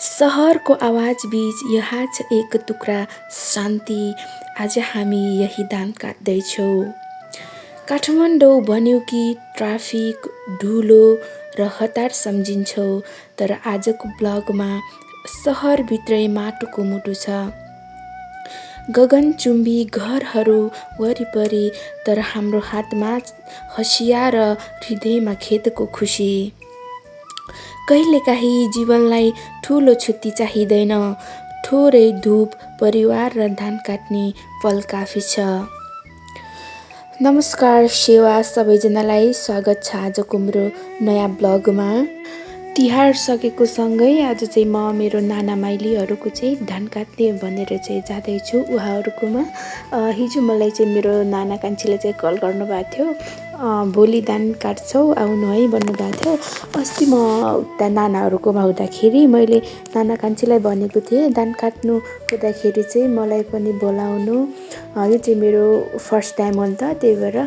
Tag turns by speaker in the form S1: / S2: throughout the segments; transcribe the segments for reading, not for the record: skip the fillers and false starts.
S1: सहरको आवाज बीच यहाँ छ एक टुक्रा शान्ति। आज हामी यही दान काट्दैछौँ। काठमाडौँ भन्यो कि ट्राफिक, धुलो र हतार सम्झिन्छौँ, तर आजको ब्लगमा सहरभित्रै माटोको मुटु छ। गगनचुम्बी घरहरू वरिपरि, तर हाम्रो हातमा हँसिया र हृदयमा खेतको खुसी। कहिलेकाहीँ जीवनलाई ठुलो छुट्टी चाहिँदैन, थोरै धूप, परिवार र धान काट्ने पल काफी छ। नमस्कार सेवा सबैजनालाई स्वागत छ आजको मेरो नयाँ ब्लगमा। तिहार सकेको सँगै आज चाहिँ म मेरो नाना माइलीहरूको चाहिँ धान काट्ने भनेर चाहिँ जाँदैछु उहाँहरूकोमा। हिजो मलाई चाहिँ मेरो नाना कान्छीले चाहिँ कल गर्नुभएको थियो, भोलि धान काट्छौ आउनु है भन्नुभएको थियो। अस्ति म उता नानाहरूकोमा हुँदाखेरि मैले नाना कान्छीलाई भनेको थिएँ धान काट्नु हुँदाखेरि चाहिँ मलाई पनि बोलाउनु, यो चाहिँ मेरो फर्स्ट टाइम हो नि त, त्यही भएर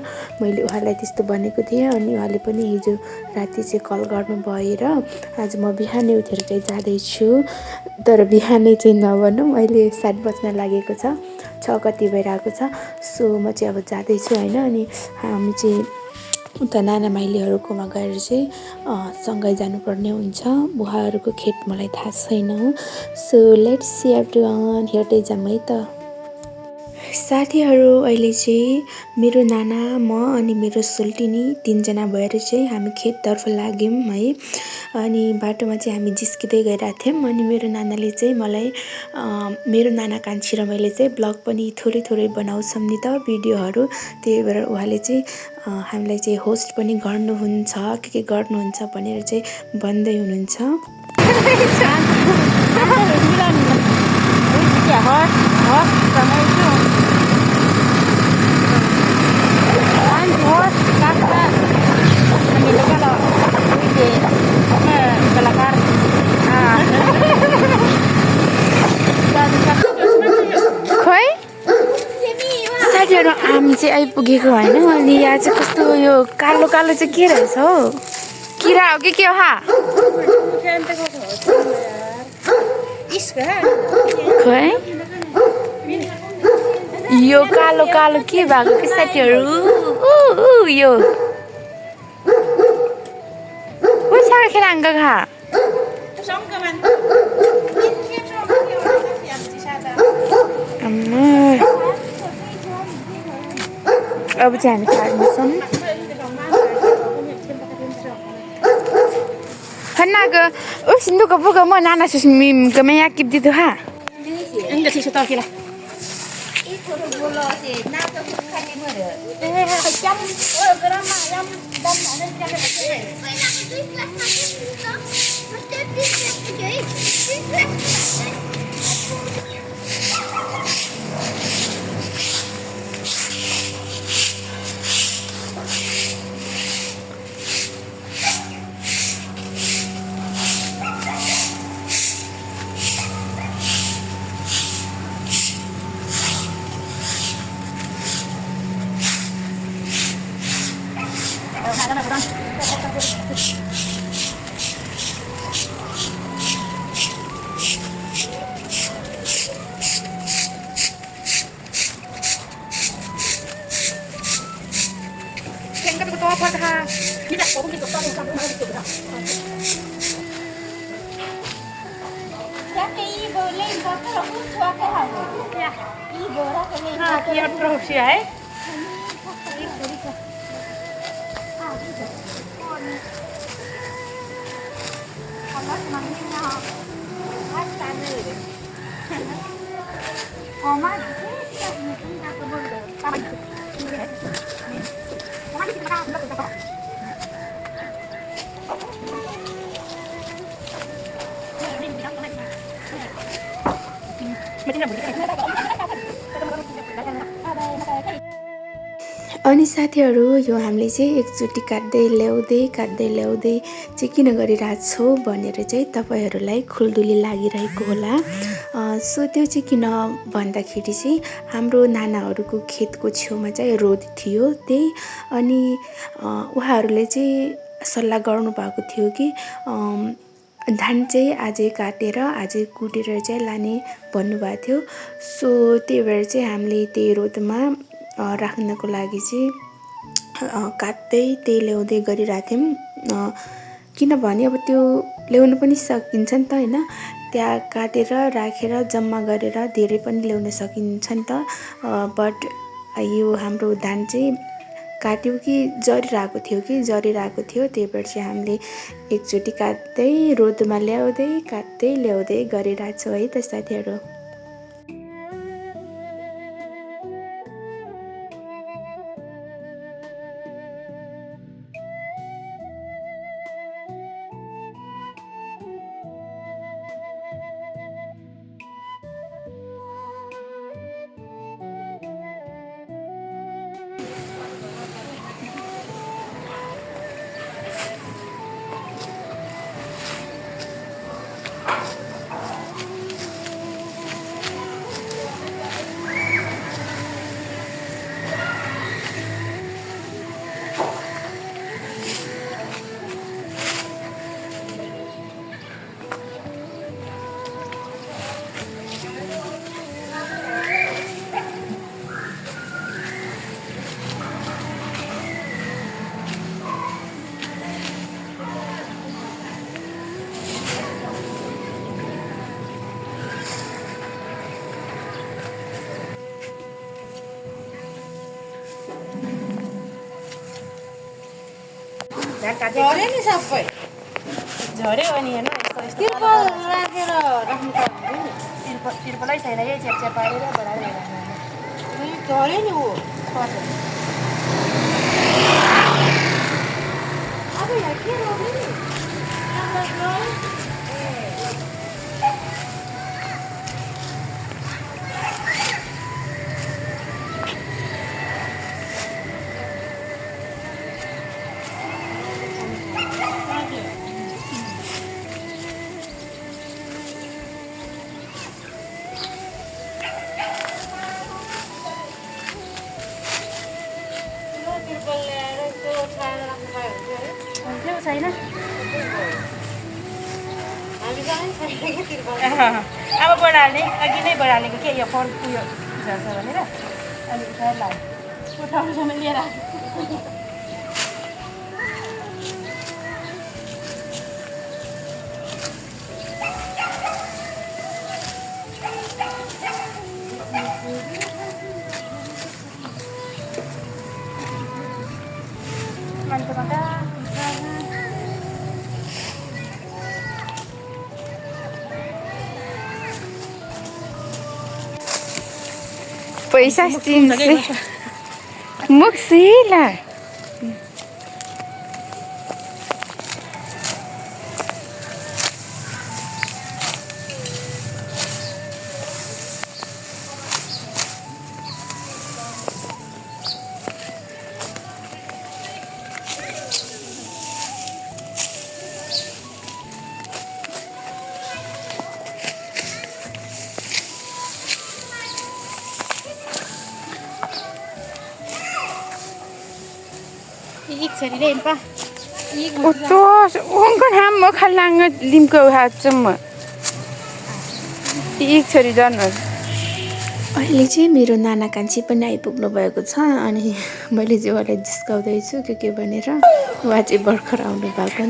S1: मैले उहाँलाई त्यस्तो भनेको थिएँ। अनि उहाँले पनि हिजो राति चाहिँ कल गर्नुभयो र आज म बिहानै उठेर चाहिँ जाँदैछु। तर बिहानै चाहिँ नभनौँ, अहिले 7 बज्न लागेको छ, 6 कति भइरहेको छ। सो म चाहिँ अब जाँदैछु होइन। अनि हामी चाहिँ उता नाना माइलीहरूकोमा गएर चाहिँ सँगै जानुपर्ने हुन्छ। उहाँहरूको खेत मलाई थाहा छैन। सो लेट्स सी एभ्रीवान, हेर्दै जाऊँ है त। साथीहरू, अहिले चाहिँ मेरो नाना, म अनि मेरो सोल्टिनी 3 जना भएर चाहिँ हामी खेततर्फ लाग्यौँ है। अनि बाटोमा चाहिँ हामी जिस्किँदै गइरहेको थियौँ। अनि मेरो नानाले चाहिँ मलाई मेरो नाना कान्छी र मैले चाहिँ ब्लग पनि थोरै थोरै बनाउँछौँ नि त भिडियोहरू, त्यही भएर उहाँले चाहिँ हामीलाई चाहिँ होस्ट पनि गर्नुहुन्छ, के गर्नुहुन्छ भनेर चाहिँ भन्दै हुनुहुन्छ। खोइ साथीहरू, हामी चाहिँ आइपुगेको होइन। अनि यहाँ चाहिँ कस्तो यो कालो कालो चाहिँ के रहेछ हौ, किरा हो कि के हो? खोइ यो कालो कालो के भएको कि साथीहरू? यो अब चाहिँ हामी काट्नेछौँ। हन्नाको ओ सिन्धुको बुक म नाना सुस्मिमको मैं यहाँ किप दिदो हा इनका ठीक तो किला अनि साथीहरू, यो हामीले चाहिँ एकचोटि काट्दै ल्याउँदै चाहिँ किन गरिरहेछौँ भनेर चाहिँ तपाईँहरूलाई खुल्दुली लागिरहेको होला। सो त्यो चाहिँ किन भन्दाखेरि चाहिँ हाम्रो नानाहरूको खेतको छेउमा चाहिँ रोड थियो त्यही। अनि उहाँहरूले चाहिँ सल्लाह गर्नुभएको थियो कि धान चाहिँ आजै काटेर आजै कुटेर चाहिँ लाने भन्नुभएको थियो। सो त्यही भएर चाहिँ हामीले त्यही रोदमा राख्नको लागि चाहिँ काट्दै त्यही ल्याउँदै गरिरहेको थियौँ। किनभने अब त्यो ल्याउनु पनि सकिन्छ नि त होइन, त्यहाँ काटेर राखेर जम्मा गरेर धेरै पनि ल्याउन सकिन्छ नि त। बट यो हाम्रो धान चाहिँ काट्यो कि जरिरहेको थियो त्यही भएर चाहिँ हामीले एकचोटि काट्दै रोदमा ल्याउँदै काट्दै ल्याउँदै गरिरहेको छौँ है त साथीहरू।
S2: झऱ्यो नि सबै झऱ्यो। अनि हेर्नु तिर्पल राखेर राख्नु त तिर्पलै छैन, यही छेपछेप पारेर बढाएर झऱ्यो नि ऊ अब यहाँ के रोप्नु नि छैन। अब बढाल्ने अघि नै बढालेको के यो फोन उयो झर्छ भनेर अनि उठाएर उठाउनुसम्म लिएर
S1: पैसा मुक्सिला उनको नाम म खलाङ लिमको हाच्छु म एक छोरी जानु। अहिले चाहिँ मेरो नाना कान्छी पनि आइपुग्नु भएको छ अनि मैले चाहिँ उहाँलाई जिस्काउँदैछु के भनेर उहाँ चाहिँ भर्खर आउनु भएको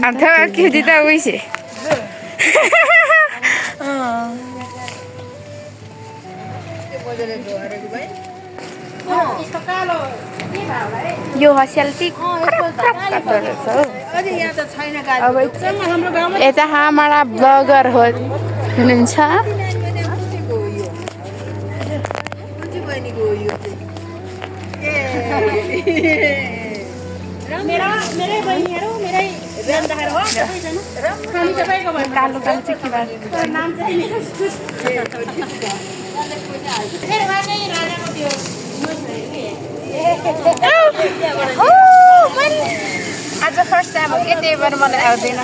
S1: यो हँसियाल चाहिँ यता हाम्रा ब्लगर हुनुहुन्छ। आज फर्स्ट टाइम हो क्या, त्यही भएर मलाई आउँदैन।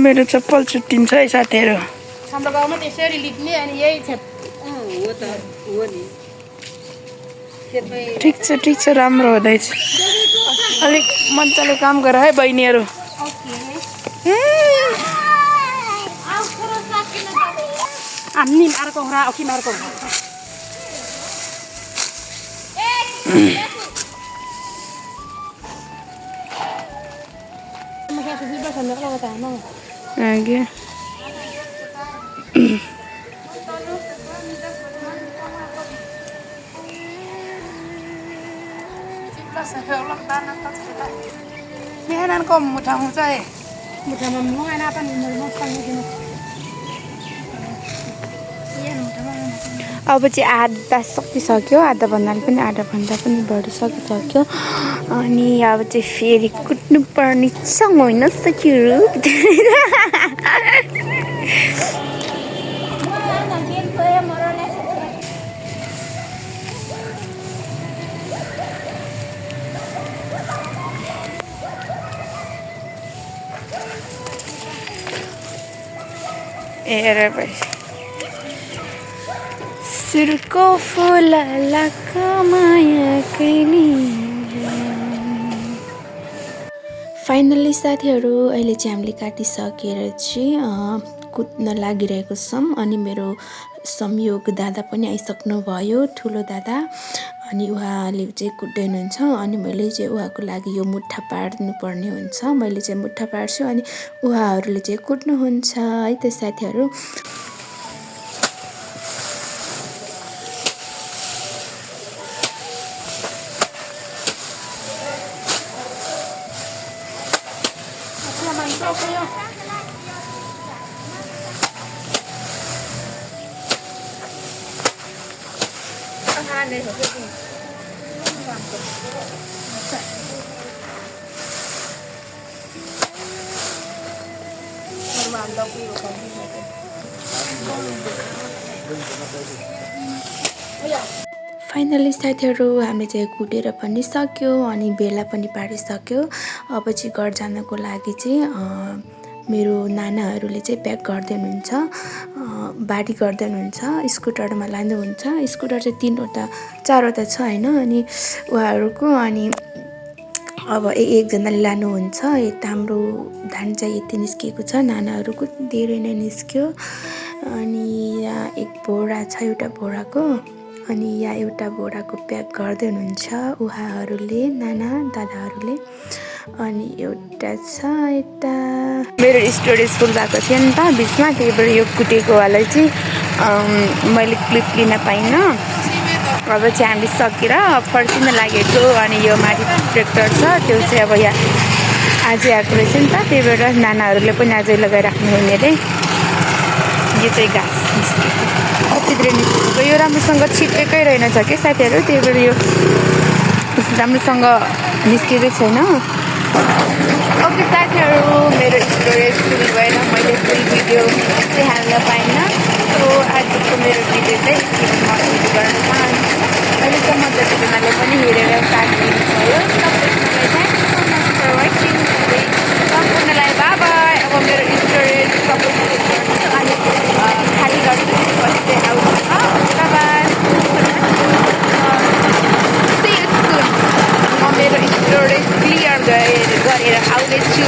S1: मेरो चप्पल छुट्टिन्छ है साथीहरू। हाम्रो गाउँमा त्यसरी लिप्ने अनि यही छ।
S2: खेतमै
S1: ठिक छ राम्रो हुँदैछ अलिक मजाले काम गर है बहिनीहरू
S2: हामी अर्को हुँदा औखी अर्को
S1: आगे
S2: Mehanan ko muthang saya. Muthang mo ana pan mo pangin.
S1: अब चाहिँ आधा सकिसक्यो आधा भन्नाले पनि आधा भन्दा पनि बढी सकिसक्यो अनि अब चाहिँ फेरि कुट्नु पर्ने छ होइन सकियो हेर भाइ सुरको फुलका माया कैली फाइनल्ली साथीहरू अहिले चाहिँ हामीले काटिसकेर चाहिँ कुट्न लागिरहेको छौँ अनि मेरो संयोग दादा पनि आइसक्नु भयो ठुलो दादा अनि उहाँले चाहिँ कुट्दै हुनुहुन्छ अनि मैले चाहिँ उहाँको लागि यो मुठा पार्नु पर्ने हुन्छ मैले चाहिँ मुठा पार्छु अनि उहाँहरूले चाहिँ कुट्नुहुन्छ है त साथीहरू फाइनली साथीहरू हामीले चाहिँ कुटेर पनि सक्यो अनि बेला पनि पारिसक्यो अब चाहिँ घर जानको लागि चाहिँ मेरो नानाहरूले चाहिँ प्याक गर्दै हुनुहुन्छ बारी गर्दै हुनुहुन्छ स्कुटरमा लानुहुन्छ स्कुटर चाहिँ 4वटा छ हैन अनि उहाँहरूको अनि अब एकजनाले लानुहुन्छ यता हाम्रो धान चाहिँ यति निस्किएको छ नानाहरूको धेरै नै निस्क्यो अनि यहाँ एक बोरा छ एउटा बोराको अनि यहाँ एउटा बोराको प्याक गर्दै हुनुहुन्छ उहाँहरूले नाना दादाहरूले अनि एउटा छ यता मेरो स्टोरेज फुल भएको थियो नि त बिचमा त्यही भएर यो कुटेकोवाला चाहिँ मैले क्लिप लिन पाइनँ अब चाहिँ हामी सकेर फर्किन लागेको अनि यो माथि ट्र्याक्टर छ त्यो चाहिँ अब यहाँ आजै आएको रहेछ नि त त्यही भएर नानाहरूले पनि आजै लगाइराख्नु हुने अरे यो चाहिँ घाँस कतितिर निस्केको यो राम्रोसँग छिटेकै रहेनछ कि साथीहरू त्यही भएर यो राम्रोसँग निस्केकै छैन ओके साथीहरू मेरो स्टोरेज फुल भएर मैले फुल भिडियो चाहिँ हाल्न पाइनँ सो आजको मेरो भिडियो चाहिँ समाप्ति गर्न चाहन्छु अहिलेसम्म जतिजनाले पनि हेरेर साथ दिनुभयो सबैजनालाई thank so much for watching सम्पूर्णलाई बाई बाई अब मेरो स्टोरेज सबै गर्छु अनि खाली गर्छु पछि चाहिँ आउँछ bye bye see you soon म मेरो स्टोरेज क्लियर गरेर आउँदैछु